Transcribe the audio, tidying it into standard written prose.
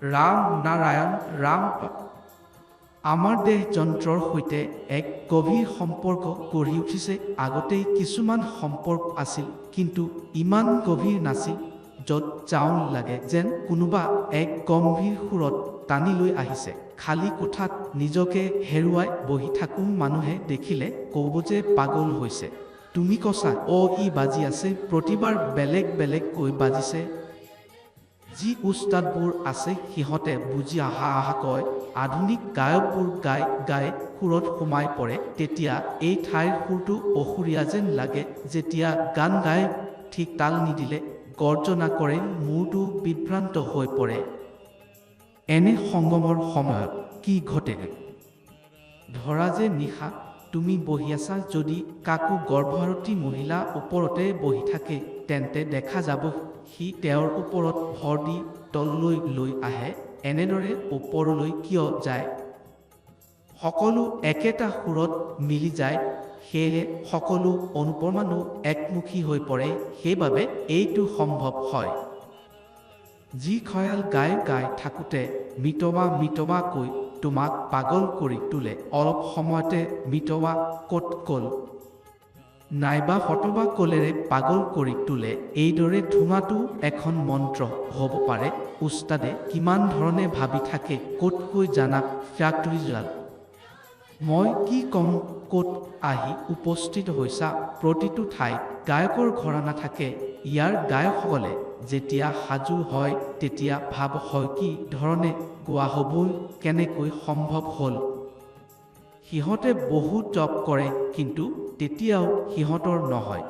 ৰাম নাৰায়ণ ৰাম। আমাৰ দেহ যন্ত্ৰৰ সৈতে এক গভীৰ সম্পৰ্ক গঢ়ি উঠিছে। আগতেই কিছুমান সম্পৰ্ক আছিল, কিন্তু ইমান গভীৰ নাছিল। য'ত যাওঁ লাগে যেন কোনোবা এক গম্ভীৰ সুৰত টানি লৈ আহিছে। খালী কোঠাত নিজকে হেৰুৱাই বহি থাকোঁ। মানুহে দেখিলে ক'ব যে পাগল হৈছে। তুমি কছা ই বাজি আছে, প্ৰতিবাৰ বেলেগ বেলেগকৈ বাজিছে। যি উস্তাদবোৰ আছে সিহঁতে বুজি আহা কয়। আধুনিক গায়কবোৰ গাই সুৰত সোমাই পৰে। তেতিয়া এই ঠাইৰ সুৰটো অসুৰীয়া যেন লাগে। যেতিয়া গান গাই ঠিক তাল নিদিলে গৰ্জনা কৰে, মূৰটো বিভ্ৰান্ত হৈ পৰে। এনে সংগমৰ সময়ত কি ঘটে? ধৰা যে নিশা তুমি বহি আছা, যদি কাকো গৰ্ভৱতী মহিলা ওপৰতে বহি থাকে, তেন্তে দেখা যাব সি তেওঁৰ ওপৰত ভৰ দি তললৈ লৈ আহে। এনেদৰে ওপৰলৈ কিয় যায়? সকলো একেটা সুৰত মিলি যায়, সেয়েহে সকলো অনুপৰমাণু একমুখী হৈ পৰে। সেইবাবে এইটো সম্ভৱ হয়। যি খয়াল গাই থাকোঁতে মিতমাকৈ তোমাক পাগল কৰি তোলে, অলপ সময়তে মিতৱা ক'ত গ'ল? নাইবা ফটৱা কলেৰে পাগল কৰি তোলে। এইদৰে ধুমাটো এখন মন্ত্ৰ হ'ব পাৰে। উস্তাদে কিমান ধৰণে ভাবি থাকে, ক'তকৈ জানা ফেক্টৰীজাল। মই কি ক'ম, ক'ত আহি উপস্থিত হৈছা? প্ৰতিটো ঠাইত গায়কৰ ঘৰানা থাকে। ইয়াৰ গায়কসকলে যেতিয়া সাজু হয়, তেতিয়া ভাব হয় কি ধৰণে গোৱা হ'বই, কেনেকৈ সম্ভৱ হ'ল। সিহঁতে বহুত জপ কৰে, কিন্তু তেতিয়াও সিহঁতৰ নহয়।